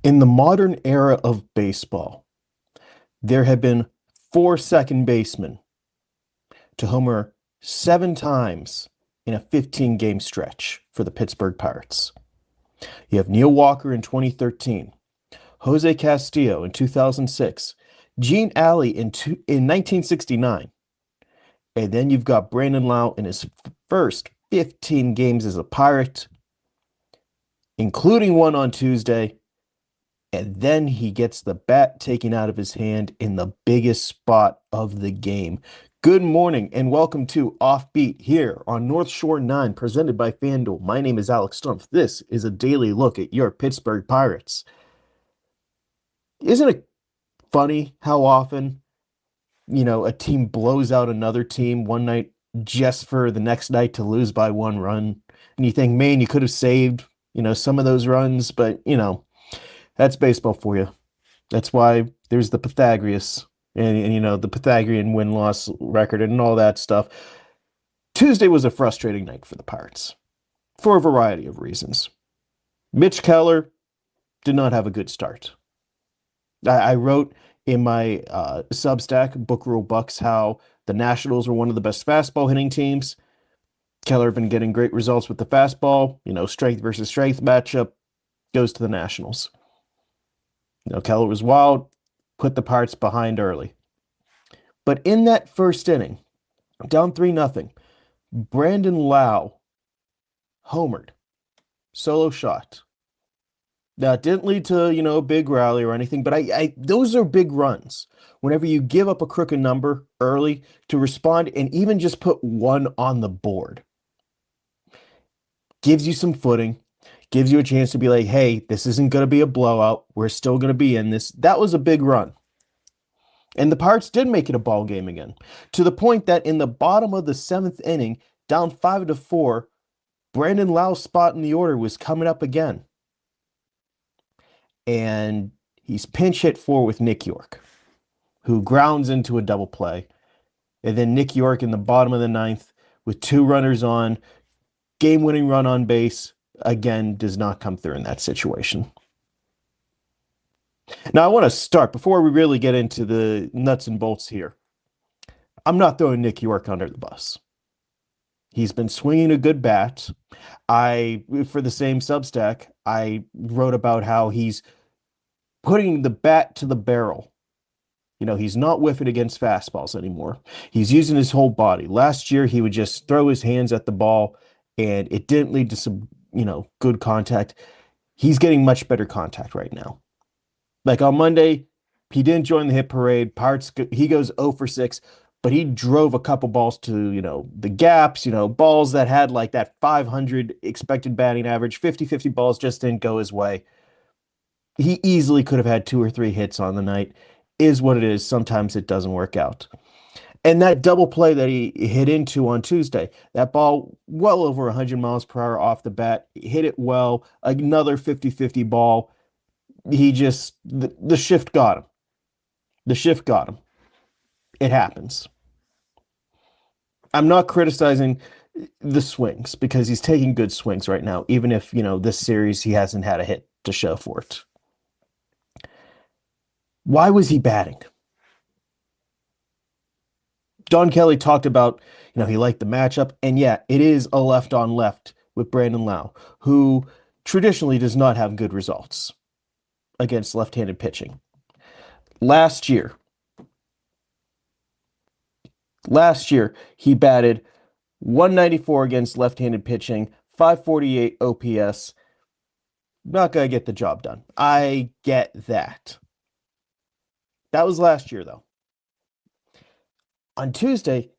In the modern era of baseball, there have been four second basemen to homer 7 times in a 15-game stretch for the Pittsburgh Pirates. You have Neil Walker in 2013, Jose Castillo in 2006, Gene Alley in 1969, and then you've got Brandon Lowe in his first 15 games as a Pirate, including one on Tuesday. And then he gets the bat taken out of his hand in the biggest spot of the game. Good morning and welcome to OffBeat here on North Shore 9, presented by FanDuel. My name is Alex Stumpf. This is a daily look at your Pittsburgh Pirates. Isn't it funny how often, a team blows out another team one night just for the next night to lose by one run? And you think, man, you could have saved, some of those runs, but, that's baseball for you. That's why there's the Pythagoras and the Pythagorean win-loss record and all that stuff. Tuesday was a frustrating night for the Pirates for a variety of reasons. Mitch Keller did not have a good start. I wrote in my Substack, Book Rule Bucks, how the Nationals were one of the best fastball hitting teams. Keller had been getting great results with the fastball. Strength versus strength matchup goes to the Nationals. Keller was wild, put the Pirates behind early. But in that first inning, down 3-0, Brandon Laauo homered, solo shot. Now, it didn't lead to, a big rally or anything, but those are big runs. Whenever you give up a crooked number early to respond and even just put one on the board, gives you some footing, gives you a chance to be like, hey, this isn't going to be a blowout. We're still going to be in this. That was a big run. And the Pirates did make it a ball game again, to the point that in the bottom of the 7th inning, down 5-4, Brandon Laau's spot in the order was coming up again. And he's pinch hit for with Nick Yorke, who grounds into a double play. And then Nick Yorke in the bottom of the 9th with 2 runners on, game-winning run on base, again, does not come through in that situation. Now, I want to start, before we really get into the nuts and bolts here, I'm not throwing Nick Yorke under the bus. He's been swinging a good bat. For the same Substack, I wrote about how he's putting the bat to the barrel. He's not whiffing against fastballs anymore. He's using his whole body. Last year, he would just throw his hands at the ball, and it didn't lead to some good contact. He's getting much better contact right now. Like on Monday, he didn't join the hit parade. Pirates, he goes 0 for 6, but he drove a couple balls to, the gaps, balls that had like that 500 expected batting average. 50-50 balls just didn't go his way. He easily could have had 2 or 3 hits on the night. Is what it is. Sometimes it doesn't work out. And that double play that he hit into on Tuesday, that ball well over 100 miles per hour off the bat, hit it well, another 50-50 ball. The shift got him. The shift got him. It happens. I'm not criticizing the swings because he's taking good swings right now, even if, this series he hasn't had a hit to show for it. Why was he batting? Don Kelly talked about, he liked the matchup. And yeah, it is a left on left with Brandon Laauo, who traditionally does not have good results against left-handed pitching. Last year, he batted 194 against left-handed pitching, 548 OPS. Not going to get the job done. I get that. That was last year, though. On Tuesday,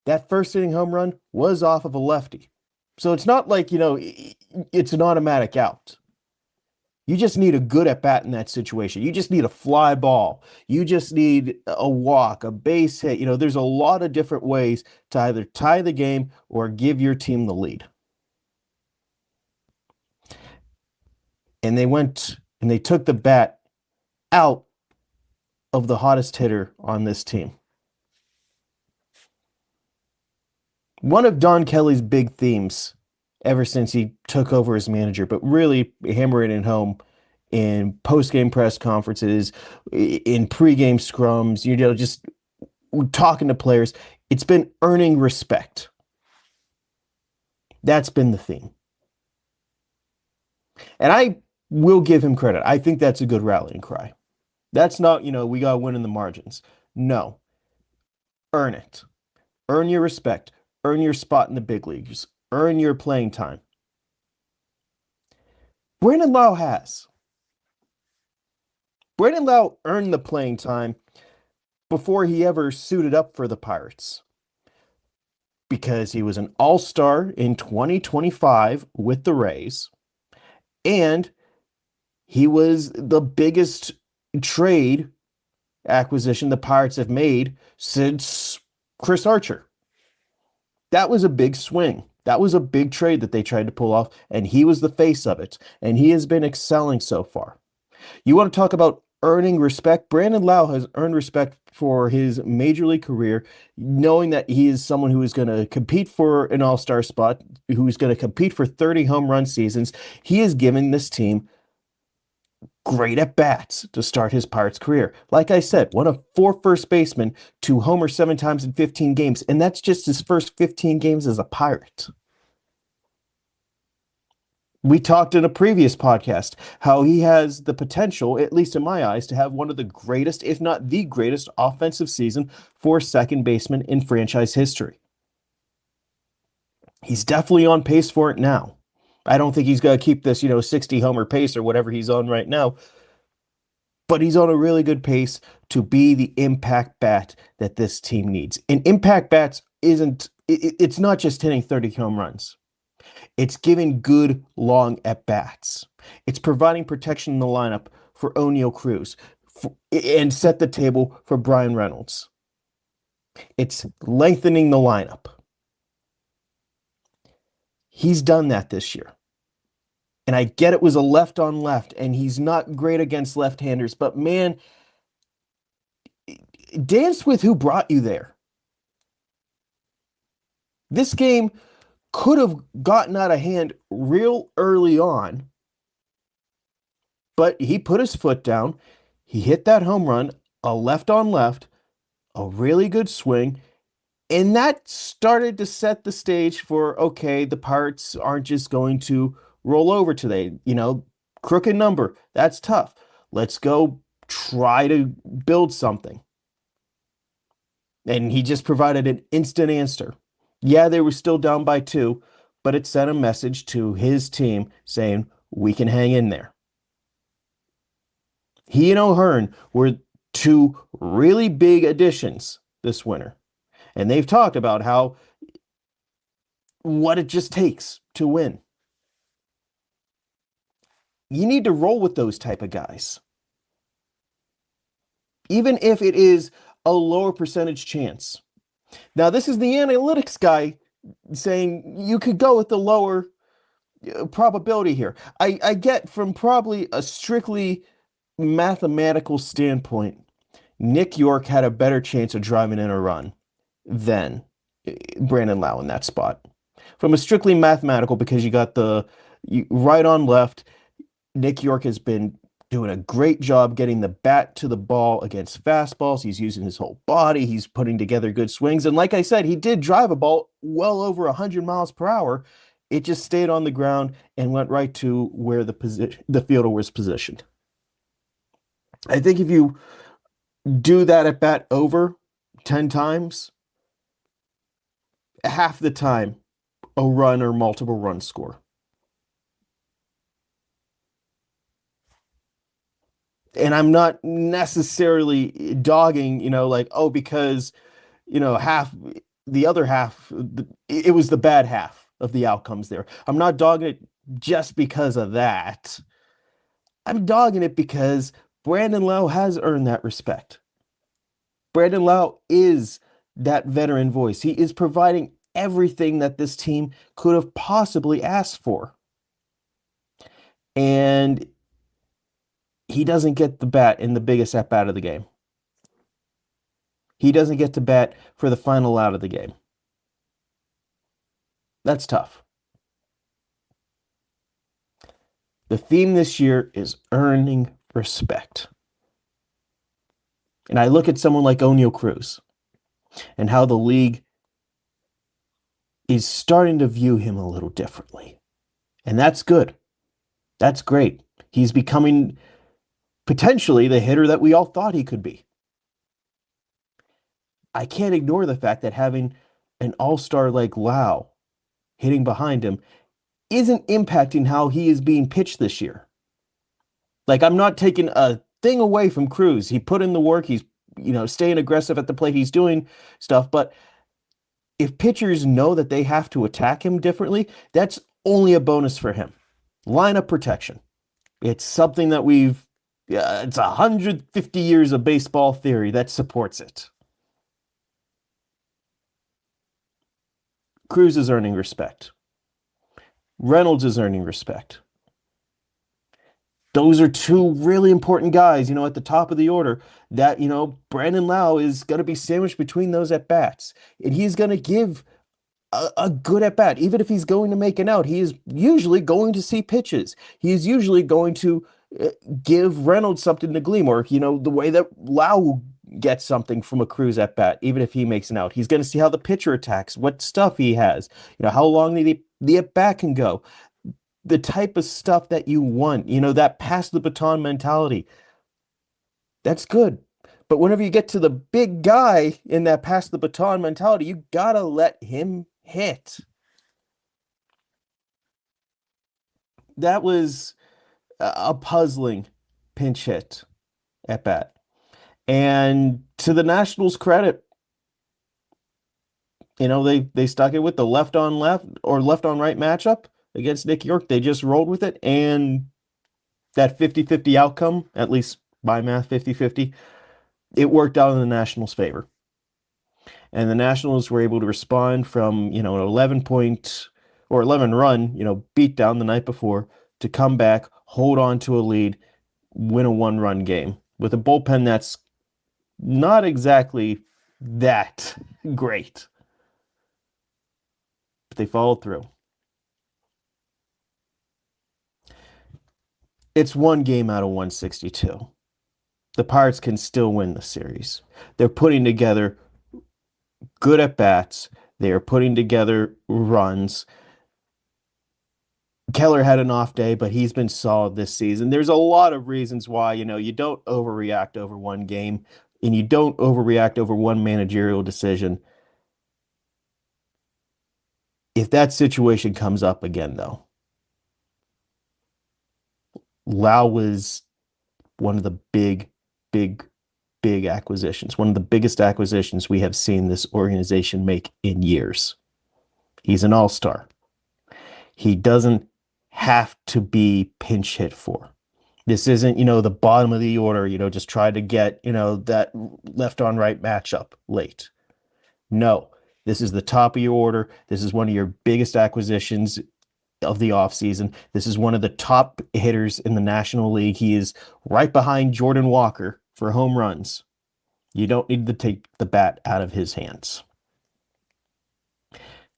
that first inning home run was off of a lefty. So it's not like, it's an automatic out. You just need a good at-bat in that situation. You just need a fly ball. You just need a walk, a base hit. There's a lot of different ways to either tie the game or give your team the lead. And they took the bat out of the hottest hitter on this team. One of Don Kelly's big themes ever since he took over as manager, but really hammering it home in post-game press conferences, in pre-game scrums, just talking to players. It's been earning respect. That's been the theme. And I will give him credit. I think that's a good rallying cry. That's not, we got to win in the margins. No, earn it. Earn your respect. Earn your spot in the big leagues. Earn your playing time. Brandon Lowe has. Brandon Lowe earned the playing time before he ever suited up for the Pirates because he was an all-star in 2025 with the Rays, and he was the biggest trade acquisition the Pirates have made since Chris Archer. That was a big swing. That was a big trade that they tried to pull off, and he was the face of it, and he has been excelling so far. You want to talk about earning respect? Brandon Lowe has earned respect for his major league career, knowing that he is someone who is going to compete for an all-star spot, who's going to compete for 30 home run seasons. He is giving this team great at-bats to start his Pirates career. Like I said, one of 4 first basemen to homer 7 times in 15 games, and that's just his first 15 games as a Pirate. We talked in a previous podcast how he has the potential, at least in my eyes, to have one of the greatest, if not the greatest, offensive season for second baseman in franchise history. He's definitely on pace for it now. I don't think he's going to keep this, 60 homer pace or whatever he's on right now, but he's on a really good pace to be the impact bat that this team needs. And impact bats it's not just hitting 30 home runs. It's giving good long at-bats. It's providing protection in the lineup for Oneil Cruz and set the table for Bryan Reynolds. It's lengthening the lineup. He's done that this year. And I get it was a left on left, and he's not great against left-handers, but man, dance with who brought you there. This game could have gotten out of hand real early on, but he put his foot down. He hit that home run, a left on left, a really good swing, and that started to set the stage for, okay, the Pirates aren't just going to roll over today. Crooked number, that's tough. Let's go try to build something. And he just provided an instant answer. Yeah, they were still down by 2, but it sent a message to his team saying, we can hang in there. He and O'Hearn were 2 really big additions this winter. And they've talked about what it just takes to win. You need to roll with those type of guys. Even if it is a lower percentage chance. Now, this is the analytics guy saying you could go with the lower probability here. I get from probably a strictly mathematical standpoint, Nick Yorke had a better chance of driving in a run than Brandon Lowe in that spot. From a strictly mathematical, because you got right on left, Nick Yorke has been doing a great job getting the bat to the ball against fastballs. He's using his whole body. He's putting together good swings. And like I said, he did drive a ball well over 100 miles per hour. It just stayed on the ground and went right to where the fielder was positioned. I think if you do that at bat over 10 times, half the time a run or multiple runs score. And I'm not necessarily dogging, because, the other half, it was the bad half of the outcomes there. I'm not dogging it just because of that. I'm dogging it because Brandon Lowe has earned that respect. Brandon Lowe is that veteran voice. He is providing everything that this team could have possibly asked for. And he doesn't get the bat in the biggest at-bat of the game. He doesn't get to bat for the final out of the game. That's tough. The theme this year is earning respect. And I look at someone like Oneil Cruz and how the league is starting to view him a little differently. And that's good. That's great. He's becoming potentially the hitter that we all thought he could be. I can't ignore the fact that having an all-star like Laauo hitting behind him isn't impacting how he is being pitched this year. Like, I'm not taking a thing away from Cruz. He put in the work. He's, staying aggressive at the plate. He's doing stuff. But if pitchers know that they have to attack him differently, that's only a bonus for him. Lineup protection. It's something that it's 150 years of baseball theory that supports it. Cruz is earning respect. Reynolds is earning respect. Those are two really important guys, at the top of the order that, Brandon Lowe is going to be sandwiched between those at-bats. And he's going to give a good at-bat. Even if he's going to make an out, he is usually going to see pitches. He is usually going to give Reynolds something to gleam, or, the way that Lowe gets something from a Cruz at-bat, even if he makes an out. He's going to see how the pitcher attacks, what stuff he has, how long the at-bat can go. The type of stuff that you want, that pass the baton mentality. That's good. But whenever you get to the big guy in that pass the baton mentality, you got to let him hit. That was a puzzling pinch hit at bat. And to the Nationals' credit, they stuck it with the left on left or left on right matchup against Nick Yorke. They just rolled with it, and that 50-50 outcome, at least by math 50-50, it worked out in the Nationals' favor. And the Nationals were able to respond from, an 11 run, beat down the night before to come back, hold on to a lead, win a 1-run game with a bullpen that's not exactly that great. But they followed through. It's one game out of 162. The Pirates can still win the series. They're putting together good at-bats. They are putting together runs. Keller had an off day, but he's been solid this season. There's a lot of reasons why, you don't overreact over one game, and you don't overreact over one managerial decision. If that situation comes up again, though, Laauo was one of the big acquisitions, one of the biggest acquisitions we have seen this organization make in years. He's an all-star. He doesn't have to be pinch hit for. This isn't, the bottom of the order, just try to get, that left on right matchup late. No, this is the top of your order. This is one of your biggest acquisitions of the offseason. This is one of the top hitters in the National League. He is right behind Jordan Walker for home runs. You don't need to take the bat out of his hands.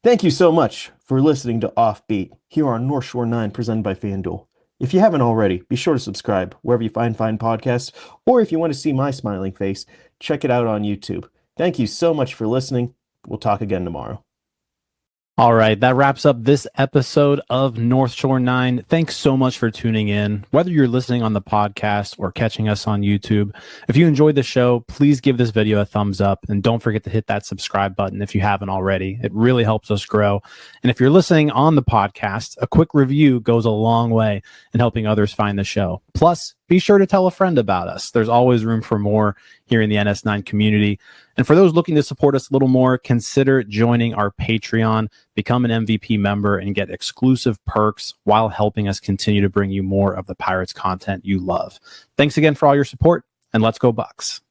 Thank you so much for listening to OffBeat here on North Shore 9, presented by FanDuel. If you haven't already, be sure to subscribe wherever you find fine podcasts, or if you want to see my smiling face, check it out on YouTube. Thank you so much for listening. We'll talk again tomorrow. All right, that wraps up this episode of North Shore 9. Thanks so much for tuning in, whether you're listening on the podcast or catching us on YouTube. If you enjoyed the show, please give this video a thumbs up, and don't forget to hit that subscribe button if you haven't already. It really helps us grow. And if you're listening on the podcast, a quick review goes a long way in helping others find the show. Plus, be sure to tell a friend about us. There's always room for more here in the NS9 community. And for those looking to support us a little more, consider joining our Patreon, become an MVP member, and get exclusive perks while helping us continue to bring you more of the Pirates content you love. Thanks again for all your support, and let's go Bucks.